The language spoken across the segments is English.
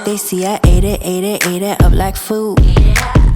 They see I ate it up like food.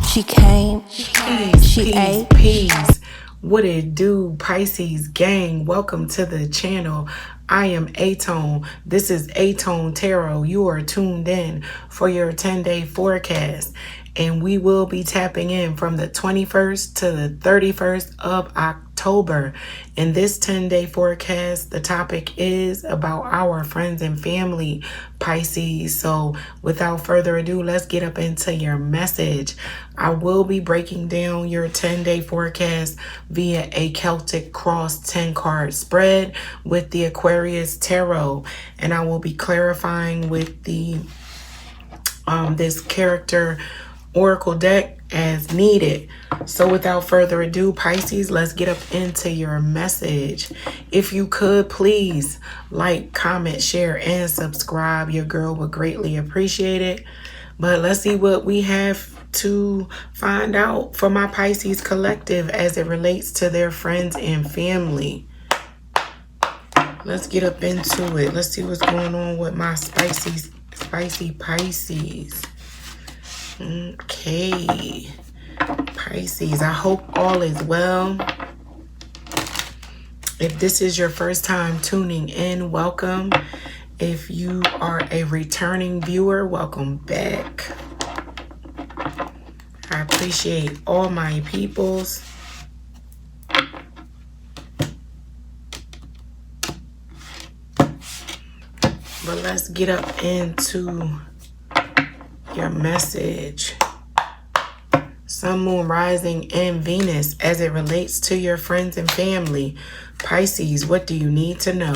She came, she ate. Peace. What it do, Pisces gang? Welcome to the channel. I am aTone. This is aToneTarot. You are tuned in for your 10-day forecast. And we will be tapping in from the 21st to the 31st of October. In this 10-day forecast, the topic is about our friends and family, Pisces. So without further ado, let's get up into your message. I will be breaking down your 10-day forecast via a Celtic Cross 10-card spread with the Aquarius Tarot. And I will be clarifying with the this character oracle deck as needed. So without further ado, Pisces, let's get up into your message. If you could, please like, comment, share, and subscribe. Your girl would greatly appreciate it. But let's see what we have to find out for my Pisces collective as it relates to their friends and family. Let's get up into it. Let's see what's going on with my spicy Pisces. Okay, Pisces, I hope all is well. If this is your first time tuning in, welcome. If you are a returning viewer, welcome back. I appreciate all my peoples. But let's get up into your message. Sun, Moon, Rising, and Venus as it relates to your friends and family. Pisces, what do you need to know?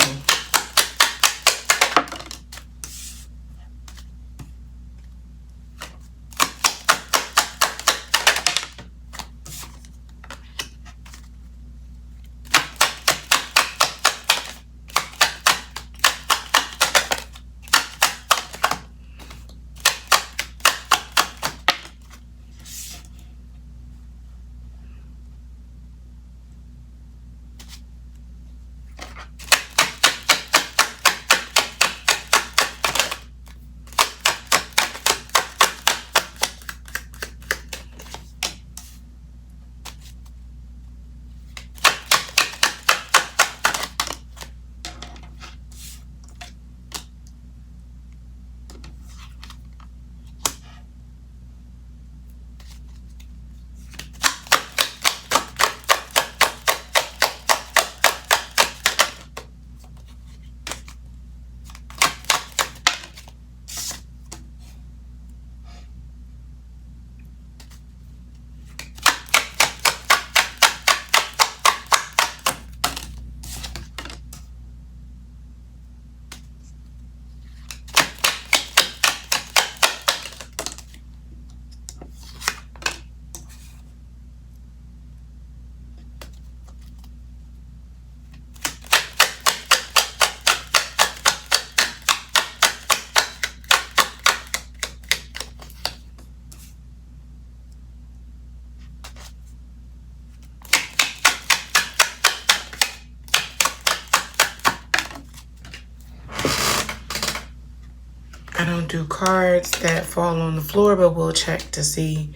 I don't do cards that fall on the floor, but we'll check to see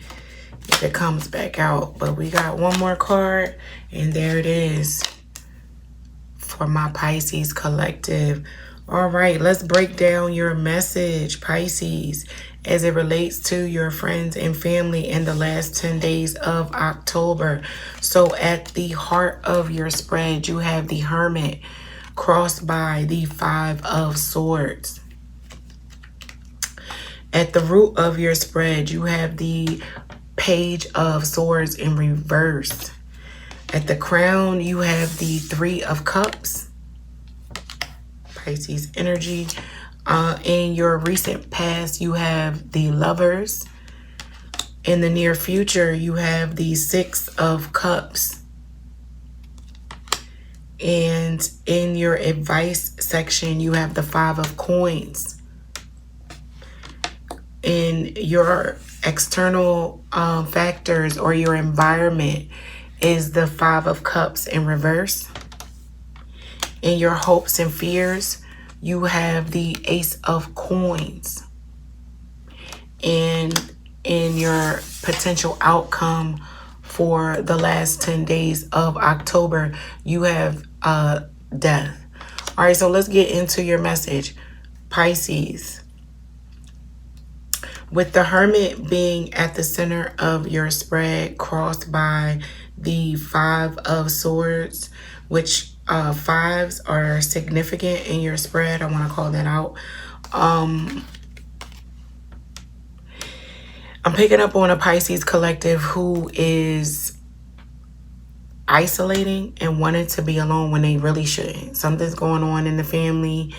if it comes back out. But we got one more card, and there it is for my Pisces collective. All right, let's break down your message, Pisces, as it relates to your friends and family in the last 10 days of October. So at the heart of your spread, you have the Hermit crossed by the Five of Swords. At the root of your spread, you have the Page of Swords in reverse. At the crown, you have the Three of Cups. Pisces energy. In your recent past, you have the Lovers. In the near future, you have the Six of Cups. And in your advice section, you have the Five of Coins. In your external factors or your environment is the Five of Cups in reverse. In your hopes and fears, you have the Ace of Coins. And in your potential outcome for the last 10 days of October, you have death. All right, so let's get into your message, Pisces. With the Hermit being at the center of your spread, crossed by the Five of Swords, which fives are significant in your spread. I want to call that out. I'm picking up on a Pisces collective who is isolating and wanting to be alone when they really shouldn't. Something's going on in the family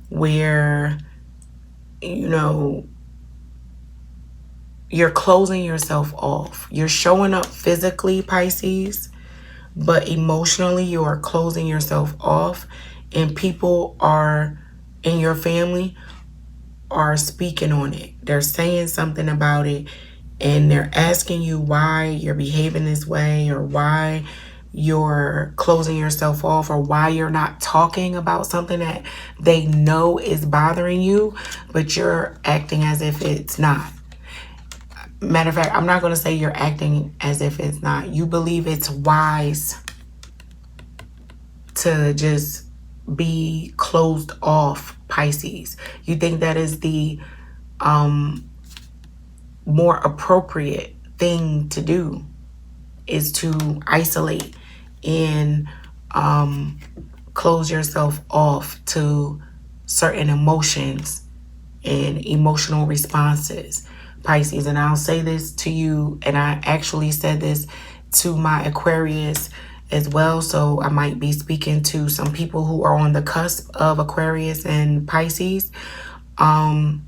where, you know, you're closing yourself off. You're showing up physically, Pisces, but emotionally you are closing yourself off, and people are in your family are speaking on it. They're saying something about it, and they're asking you why you're behaving this way, or why you're closing yourself off, or why you're not talking about something that they know is bothering you, but you're acting as if it's not. Matter of fact, I'm not going to say you're acting as if it's not. You believe it's wise to just be closed off, Pisces. You think that is the more appropriate thing to do, is to isolate and close yourself off to certain emotions and emotional responses, Pisces. And I'll say this to you, and I actually said this to my Aquarius as well, so I might be speaking to some people who are on the cusp of Aquarius and Pisces. You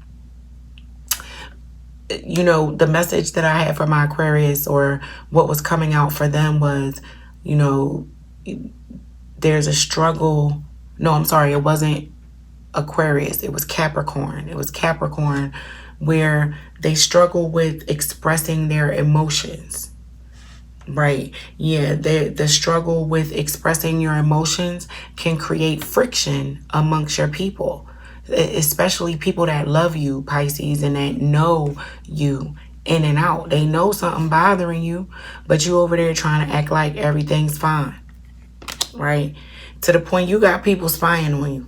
know, the message that I had for my Aquarius, or what was coming out for them, was, you know, there's a struggle. No, I'm sorry, it wasn't Aquarius, it was Capricorn. It was Capricorn, where they struggle with expressing their emotions. Right. Yeah, the struggle with expressing your emotions can create friction amongst your people, especially people that love you, Pisces, and that know you in and out. They know something bothering you, but you over there trying to act like everything's fine. Right? To the point you got people spying on you.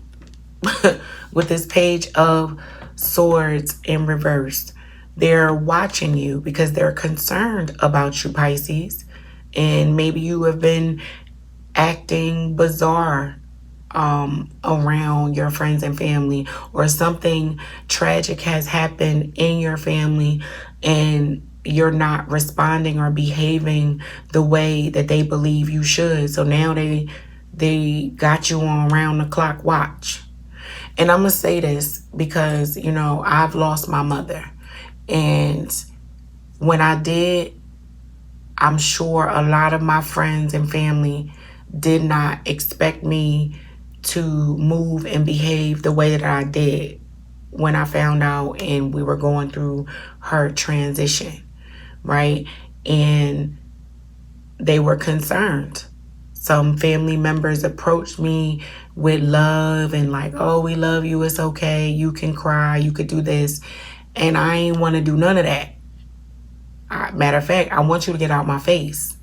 With this Page of Swords in reverse. They're watching you because they're concerned about you, Pisces. And maybe you have been acting bizarre around your friends and family, or something tragic has happened in your family and you're not responding or behaving the way that they believe you should. So now they got you on round the clock watch. And I'm going to say this because, you know, I've lost my mother. And when I did, I'm sure a lot of my friends and family did not expect me to move and behave the way that I did when I found out and we were going through her transition, right? And they were concerned. Some family members approached me with love and like, oh, we love you, it's okay, you can cry, you could do this. And I ain't want to do none of that. Matter of fact, I want you to get out my face.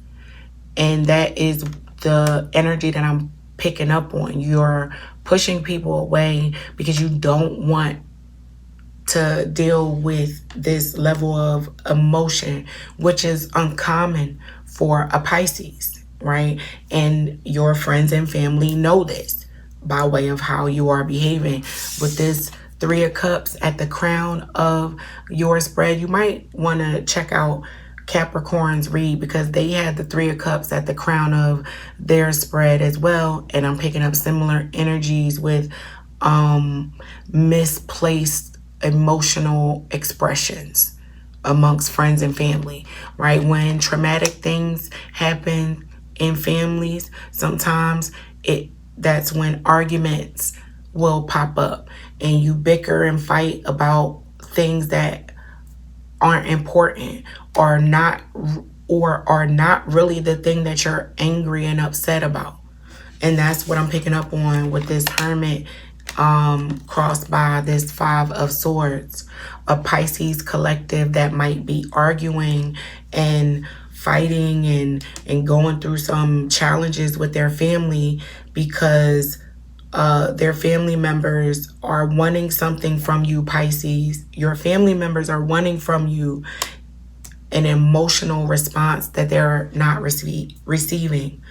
And that is the energy that I'm picking up on. You're pushing people away because you don't want to deal with this level of emotion, which is uncommon for a Pisces, right? And your friends and family know this by way of how you are behaving. With this Three of Cups at the crown of your spread, you might want to check out Capricorn's read, because they had the Three of Cups at the crown of their spread as well. And I'm picking up similar energies with misplaced emotional expressions amongst friends and family, right? When traumatic things happen in families, sometimes that's when arguments will pop up and you bicker and fight about things that aren't important, or are not really the thing that you're angry and upset about. And that's what I'm picking up on with this Hermit crossed by this Five of Swords, a Pisces collective that might be arguing and fighting and going through some challenges with their family because their family members are wanting something from you, Pisces. Your family members are wanting from you an emotional response that they're not receiving,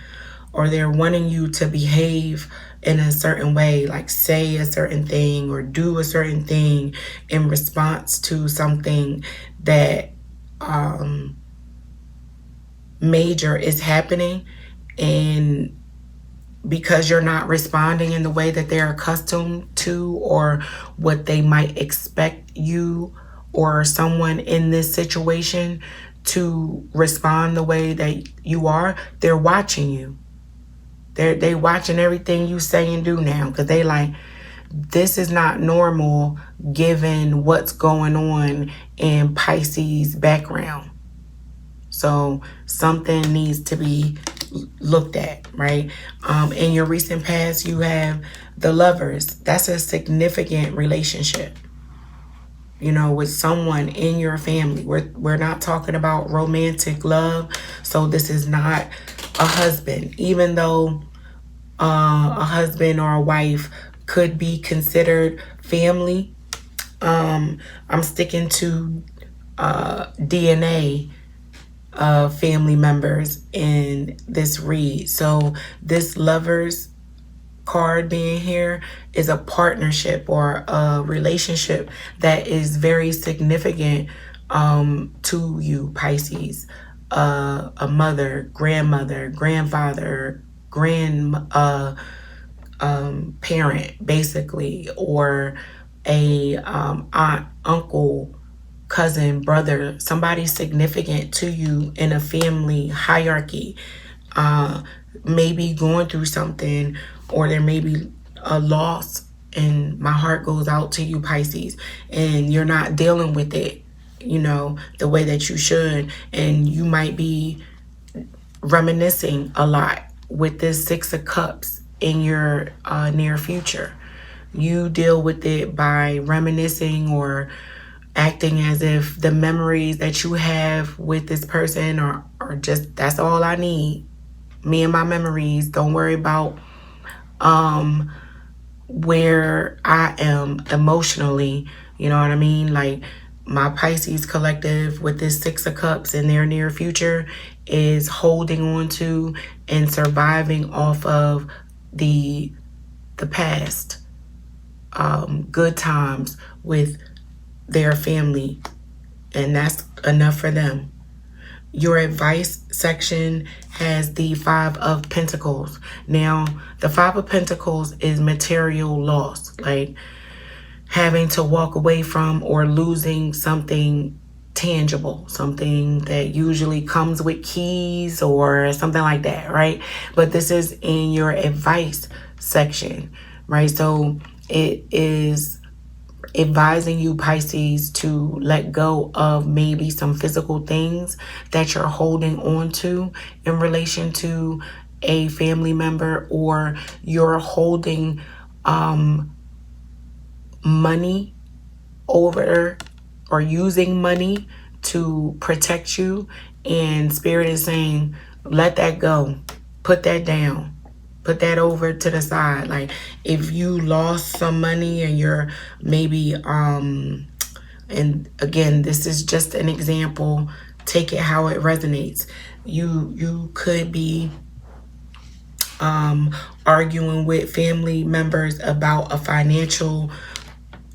or they're wanting you to behave in a certain way, like say a certain thing or do a certain thing in response to something that major is happening. And because you're not responding in the way that they're accustomed to, or what they might expect you or someone in this situation to respond the way that you are, they're watching you. They watching everything you say and do now, because they like, this is not normal given what's going on in Pisces background. So something needs to be looked at, right? In your recent past, you have the Lovers. That's a significant relationship, you know, with someone in your family. We're not talking about romantic love. So this is not a husband, even though a husband or a wife could be considered family. I'm sticking to DNA of family members in this read. So this Lovers card being here is a partnership or a relationship that is very significant to you, Pisces. A mother, grandmother, grandfather, parent, basically, or a aunt, uncle, cousin, brother, somebody significant to you in a family hierarchy, maybe going through something, or there may be a loss, and my heart goes out to you, Pisces, and you're not dealing with it, you know, the way that you should, and you might be reminiscing a lot with this Six of Cups in your near future. You deal with it by reminiscing or acting as if the memories that you have with this person are just, that's all I need. Me and my memories. Don't worry about where I am emotionally. You know what I mean? Like, my Pisces collective with this Six of Cups in their near future is holding on to and surviving off of the past, good times with their family, and that's enough for them. Your advice section has the Five of Pentacles. Now, the Five of Pentacles is material loss, like having to walk away from or losing something tangible, something that usually comes with keys or something like that, right? But this is in your advice section, right? So it is advising you, Pisces, to let go of maybe some physical things that you're holding on to in relation to a family member, or you're holding money over, or using money to protect you, and Spirit is saying, let that go, put that down. Put that over to the side. Like, if you lost some money and you're maybe, and again, this is just an example, take it how it resonates. You could be arguing with family members about a financial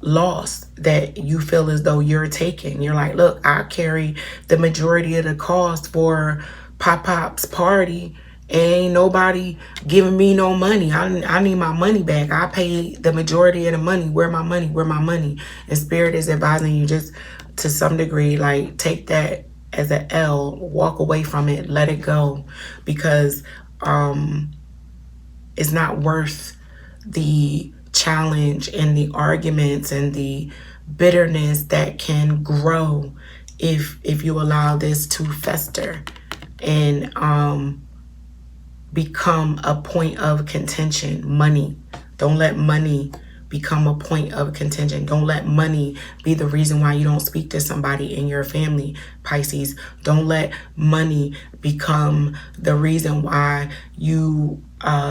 loss that you feel as though you're taking. You're like, look, I carry the majority of the cost for Pop's party, ain't nobody giving me no money. I need my money back. I paid the majority of the money. Where my money? Where my money? And Spirit is advising you, just to some degree, like, take that as an L, walk away from it, let it go, because it's not worth the challenge and the arguments and the bitterness that can grow if you allow this to fester and become a point of contention. Money. Don't let money become a point of contention. Don't let money be the reason why you don't speak to somebody in your family, Pisces. Don't let money become the reason why you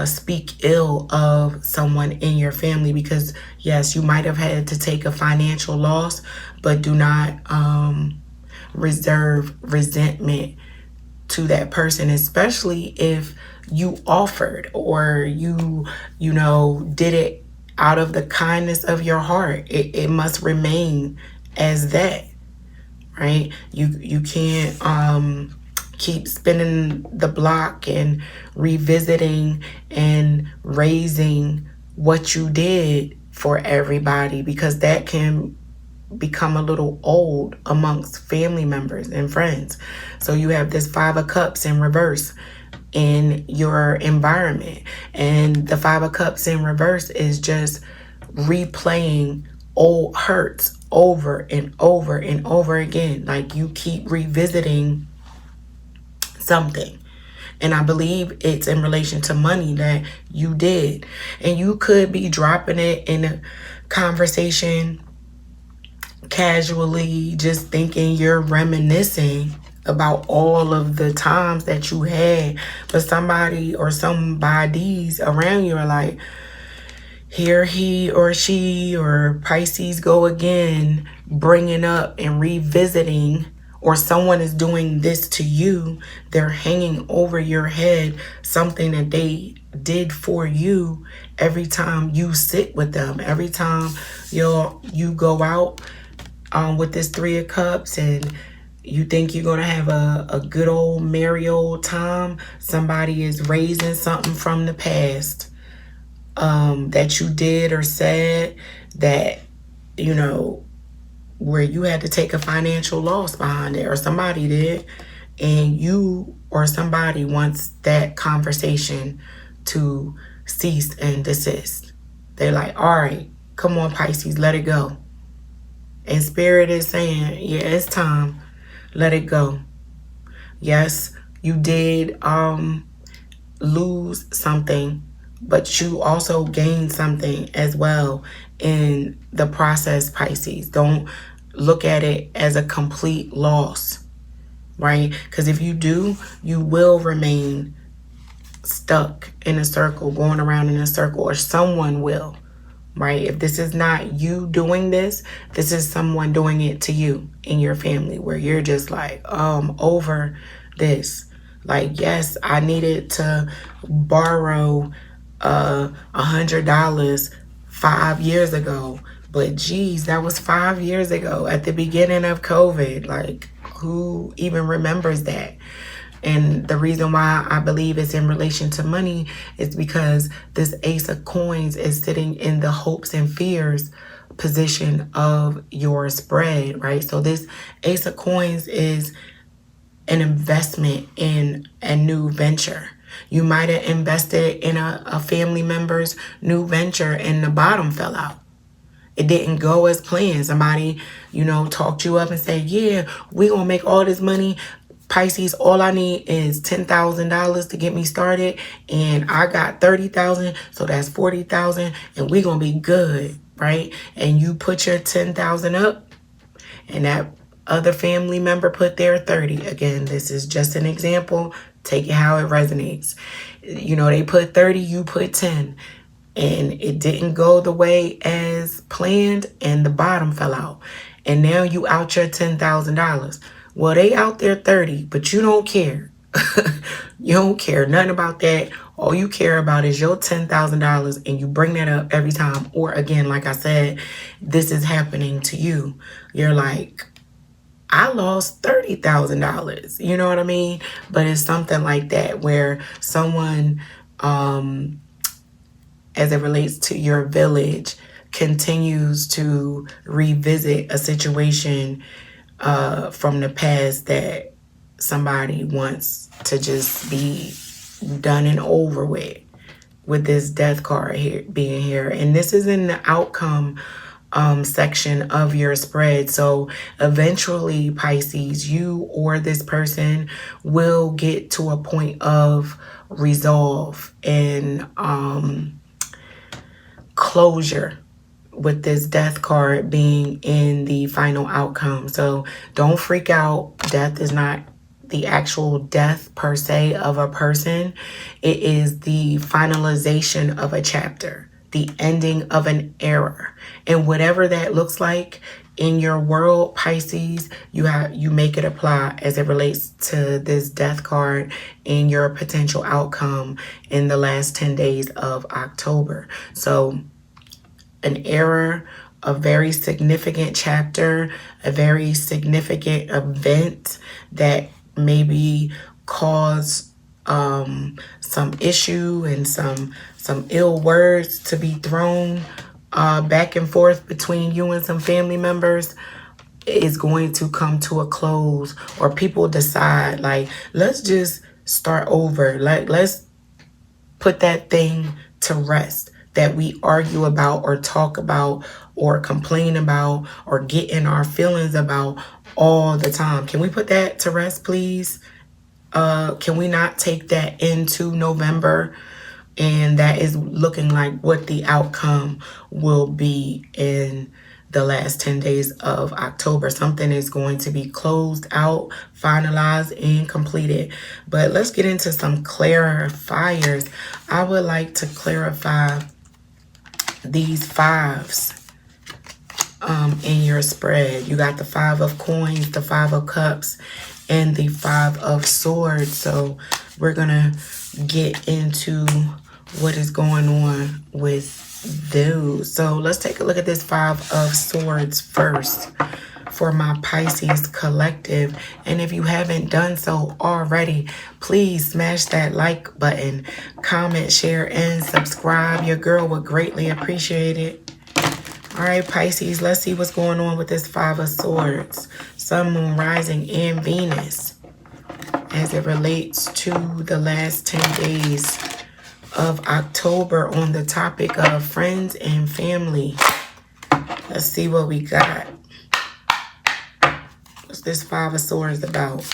speak ill of someone in your family, because yes, you might have had to take a financial loss, but do not reserve resentment to that person, especially if you offered or you did it out of the kindness of your heart. It must remain as that, right? You can't keep spinning the block and revisiting and raising what you did for everybody, because that can become a little old amongst family members and friends. So you have this Five of Cups in reverse in your environment, and the Five of Cups in reverse is just replaying old hurts over and over and over again. Like, you keep revisiting something. And I believe it's in relation to money that you did. And you could be dropping it in a conversation casually, just thinking you're reminiscing about all of the times that you had, but somebody or somebodies around you are like, here he or she or Pisces go again, bringing up and revisiting, or someone is doing this to you. They're hanging over your head something that they did for you every time you sit with them, every time you go out with this Three of Cups and you think you're going to have a good old merry old time. Somebody is raising something from the past that you did or said, that, where you had to take a financial loss behind it, or somebody did, and you or somebody wants that conversation to cease and desist. They're like, all right, come on, Pisces, let it go. And Spirit is saying, yeah, it's time. Let it go. Yes, you did lose something, but you also gained something as well in the process, Pisces. Don't look at it as a complete loss, right? Because if you do, you will remain stuck in a circle, going around in a circle, or someone will. Right? If this is not you doing this, this is someone doing it to you in your family, where you're just like, over this. Like, yes, I needed to borrow $100 5 years ago, but geez, that was 5 years ago at the beginning of COVID. Like, who even remembers that? And the reason why I believe it's in relation to money is because this Ace of Coins is sitting in the hopes and fears position of your spread, right? So this Ace of Coins is an investment in a new venture. You might have invested in a family member's new venture and the bottom fell out. It didn't go as planned. Somebody, talked you up and said, yeah, we're going to make all this money. Pisces, all I need is $10,000 to get me started, and I got 30,000, so that's 40,000, and we're gonna be good, right? And you put your 10,000 up, and that other family member put their 30. Again, this is just an example. Take it how it resonates. They put 30, you put 10, and it didn't go the way as planned, and the bottom fell out, and now you out your $10,000. Well, they out there 30, but you don't care. You don't care nothing about that. All you care about is your $10,000, and you bring that up every time. Or again, like I said, this is happening to you. You're like, I lost $30,000. You know what I mean? But it's something like that where someone, as it relates to your village, continues to revisit a situation from the past that somebody wants to just be done and over with this death card here being here. And this is in the outcome section of your spread. So eventually, Pisces, you or this person will get to a point of resolve and closure with this death card being in the final outcome. So don't freak out. Death is not the actual death per se of a person. It is the finalization of a chapter, the ending of an era. And whatever that looks like in your world, Pisces, you make it apply as it relates to this death card and your potential outcome in the last 10 days of October. So an era, a very significant chapter, a very significant event that maybe caused some issue and some ill words to be thrown back and forth between you and some family members is going to come to a close, or people decide, like, let's just start over. Like, let's put that thing to rest that we argue about or talk about or complain about or get in our feelings about all the time. Can we put that to rest, please? Can we not take that into November? And that is looking like what the outcome will be in the last 10 days of October. Something is going to be closed out, finalized, and completed. But let's get into some clarifiers. I would like to clarify these fives in your spread. You got the 5 of coins, the 5 of cups, and the 5 of swords. So we're gonna get into what is going on with those. So let's take a look at this 5 of swords first for my Pisces collective. And if you haven't done so already, please smash that like button, comment, share, and subscribe. Your girl would greatly appreciate it. All right, Pisces, let's see what's going on with this 5 of swords. Sun, Moon, Rising, and Venus as it relates to the last 10 days of October on the topic of friends and family. Let's see what we got. What's this 5 of swords about?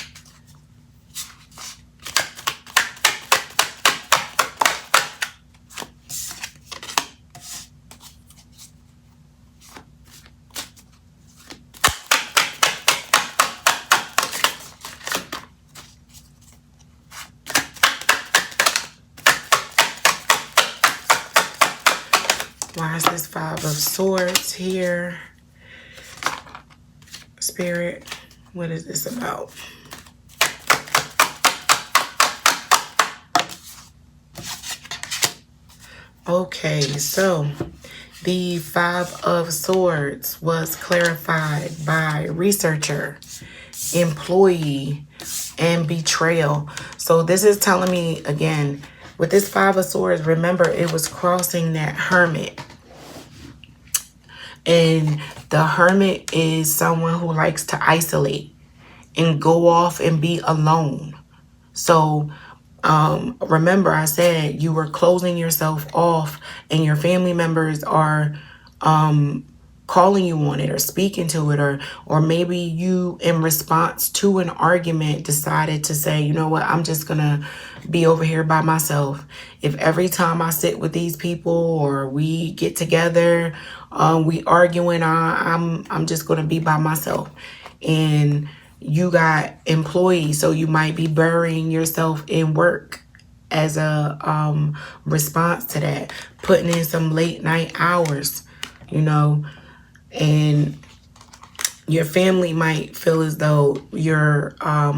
Why is this 5 of swords here? Spirit, what is this about? Okay, so the 5 of swords was clarified by researcher, employee, and betrayal. So this is telling me, again, with this 5 of swords, remember it was crossing that hermit. And the hermit is someone who likes to isolate and go off and be alone. So remember I said you were closing yourself off and your family members are calling you on it or speaking to it, or maybe you in response to an argument decided to say, you know what, I'm just gonna be over here by myself. If every time I sit with these people or we get together, we arguing, I'm just gonna be by myself. And you got employees, so you might be burying yourself in work as a response to that, putting in some late night hours, you know. And your family might feel as though you're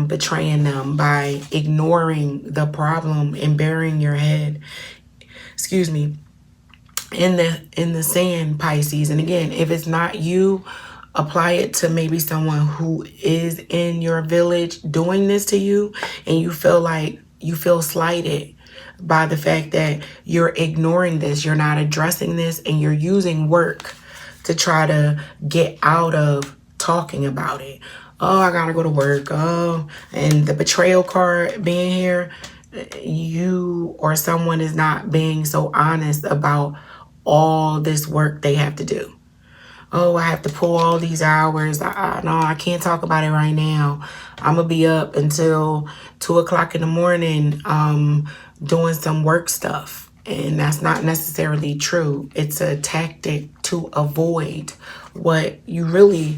betraying them by ignoring the problem and burying your head, excuse me, in the sand, Pisces. And again, if it's not you, apply it to maybe someone who is in your village doing this to you, and you feel like you feel slighted by the fact that you're ignoring this, you're not addressing this, and you're using work to try to get out of talking about it. Oh, I gotta go to work. Oh, and the betrayal card being here, you or someone is not being so honest about all this work they have to do. Oh, I have to pull all these hours. No, I can't talk about it right now. I'm gonna be up until 2 o'clock in the morning doing some work stuff. And that's not necessarily true. It's a tactic to avoid what you really,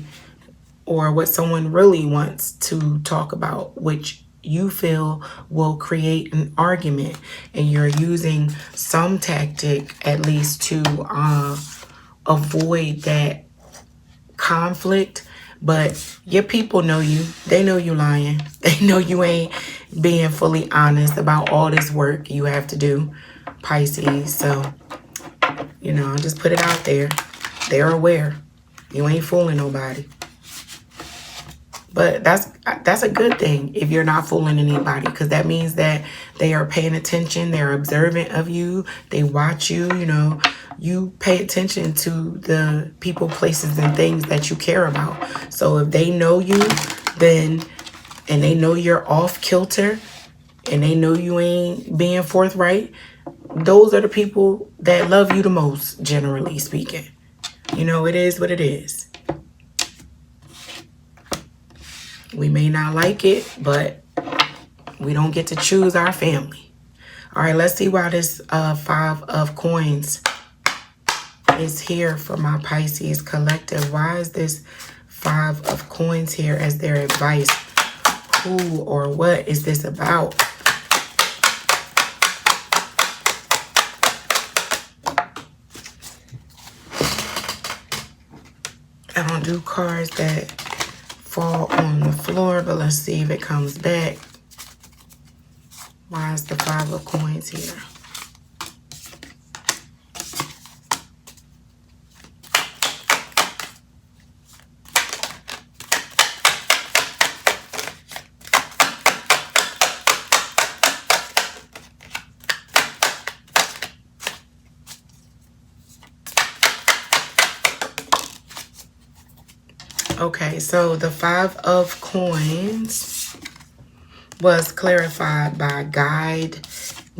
or what someone really wants to talk about, which you feel will create an argument, and you're using some tactic at least to avoid that conflict. But your people know you. They know you lying. They know you ain't being fully honest about all this work you have to do, Pisces. So, you know, I'll just put it out there. They're aware. You ain't fooling nobody. But that's a good thing if you're not fooling anybody, because that means that they are paying attention. They're observant of you. They watch you. You know, you pay attention to the people, places, and things that you care about. So if they know you, then, and they know you're off kilter, and they know you ain't being forthright, those are the people that love you the most, generally speaking. You know, it is what it is. We may not like it, but we don't get to choose our family. All right, let's see why this 5 of coins is here for my Pisces collective. Why is this 5 of coins here as their advice? Who or what is this about? I don't do cards that fall on the floor, but let's see if it comes back. Why is the 5 of coins here? Okay, so the 5 of coins was clarified by guide,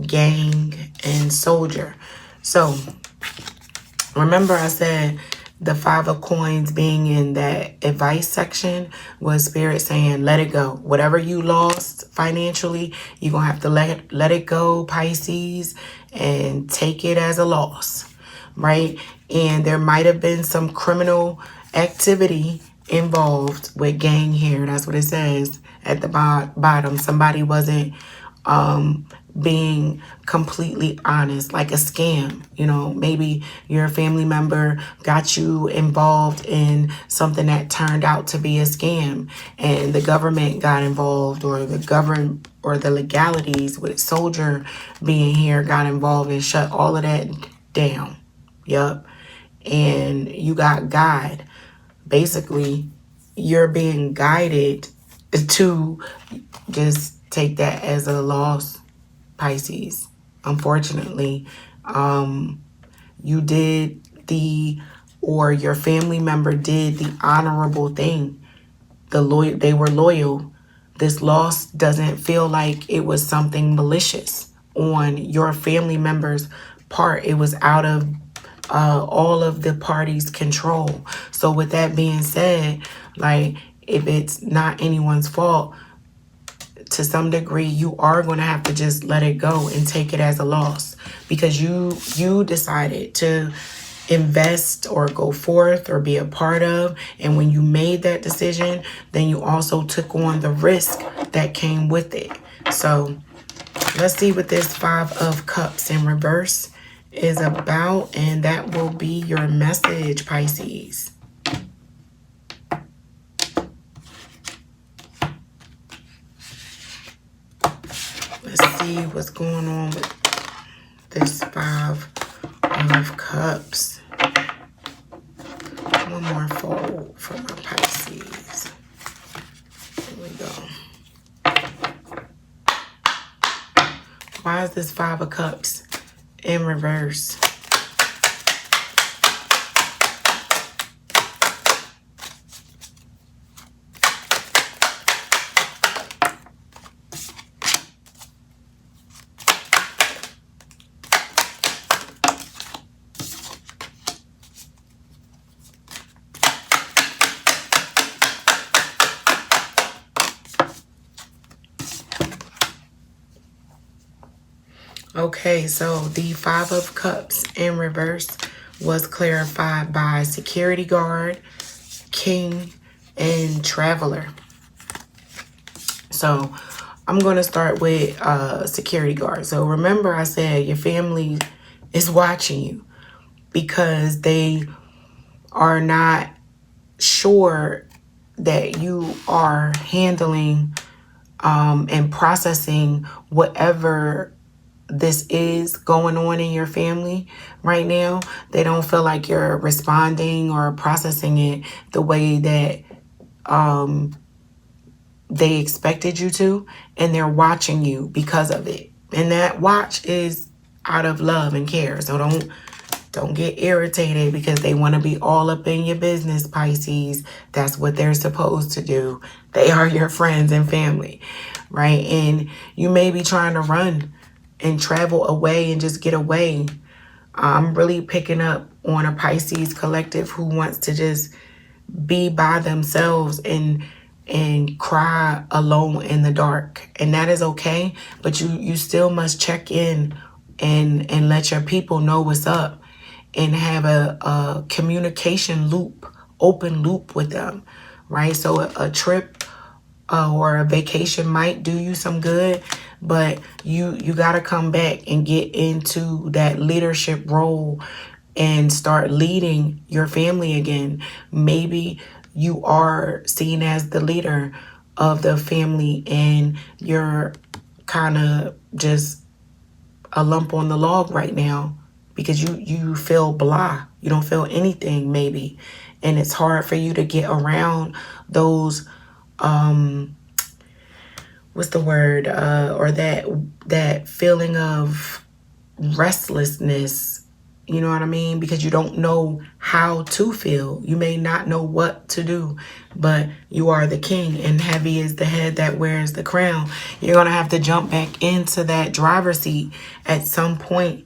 gang, and soldier. So remember I said the 5 of coins being in that advice section was spirit saying, let it go. Whatever you lost financially, you're going to have to let it go, Pisces, and take it as a loss, right? And there might have been some criminal activity involved with gang here. That's what it says at the bottom. Somebody wasn't being completely honest, like a scam. You know, maybe your family member got you involved in something that turned out to be a scam, and the government got involved, or the legalities with soldier being here got involved and shut all of that down. Yup. And you got guide. Basically, you're being guided to just take that as a loss, Pisces. Unfortunately, you did or your family member did the honorable thing. They were loyal. This loss doesn't feel like it was something malicious on your family member's part. It was out of all of the parties' control. So with that being said, like, if it's not anyone's fault, to some degree, you are going to have to just let it go and take it as a loss, because you decided to invest or go forth or be a part of. And when you made that decision, then you also took on the risk that came with it. So let's see what this 5 of Cups in reverse is about, and that will be your message, Pisces. Let's see what's going on with this 5 of Cups. One more fold for my Pisces. Here we go. Why is this 5 of Cups in reverse? Okay, so the 5 of Cups in reverse was clarified by security guard, king, and traveler. So I'm going to start with security guard. So remember I said your family is watching you because they are not sure that you are handling and processing whatever this is going on in your family right now. They don't feel like you're responding or processing it the way that they expected you to, and they're watching you because of it. And that watch is out of love and care. So don't get irritated because they want to be all up in your business, Pisces. That's what they're supposed to do. They are your friends and family, right? And you may be trying to run and travel away and just get away. I'm really picking up on a Pisces collective who wants to just be by themselves and cry alone in the dark. And that is okay, but you still must check in and let your people know what's up and have a communication loop, open loop with them, right? So a trip or a vacation might do you some good, but you got to come back and get into that leadership role and start leading your family again. Maybe you are seen as the leader of the family and you're kind of just a lump on the log right now because you feel blah. You don't feel anything maybe. And it's hard for you to get around those what's the word or that feeling of restlessness, you know what I mean? Because you don't know how to feel. You may not know what to do, but you are the king and heavy is the head that wears the crown. You're going to have to jump back into that driver's seat at some point,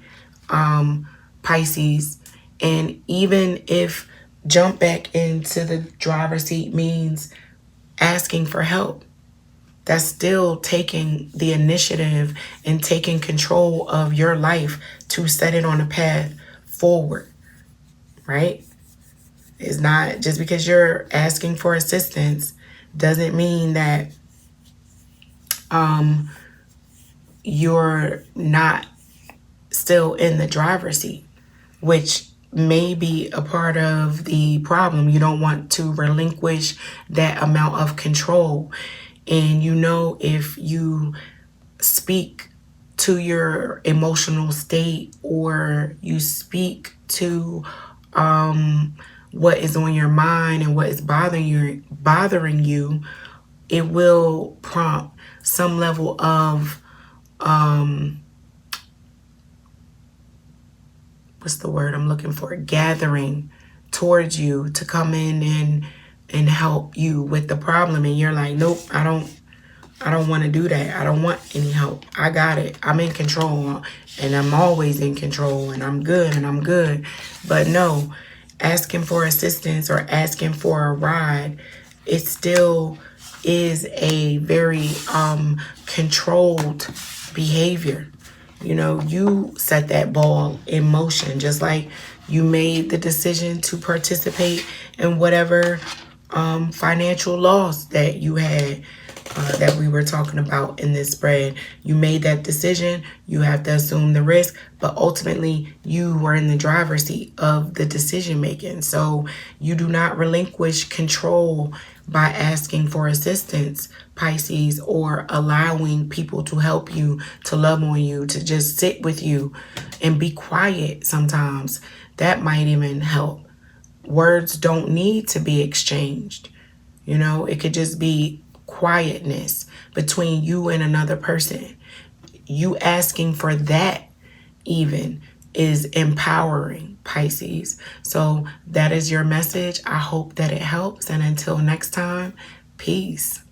Pisces. And even if jump back into the driver's seat means asking for help, that's still taking the initiative and taking control of your life to set it on a path forward, right? It's not just because you're asking for assistance doesn't mean that you're not still in the driver's seat, which may be a part of the problem. You don't want to relinquish that amount of control. And you know, if you speak to your emotional state or you speak to what is on your mind and what is bothering you, it will prompt some level of what's the word I'm looking for? Gathering towards you to come in and help you with the problem. And you're like, nope, I don't want to do that. I don't want any help. I got it. I'm in control and I'm always in control and I'm good. But no, asking for assistance or asking for a ride, it still is a very controlled behavior. You know, you set that ball in motion, just like you made the decision to participate in whatever financial loss that you had that we were talking about in this spread. You made that decision. You have to assume the risk, but ultimately you were in the driver's seat of the decision making. So you do not relinquish control by asking for assistance, Pisces, or allowing people to help you, to love on you, to just sit with you and be quiet sometimes. That might even help. Words don't need to be exchanged. You know, it could just be quietness between you and another person. You asking for that even is empowering, Pisces. So that is your message. I hope that it helps. And until next time, peace.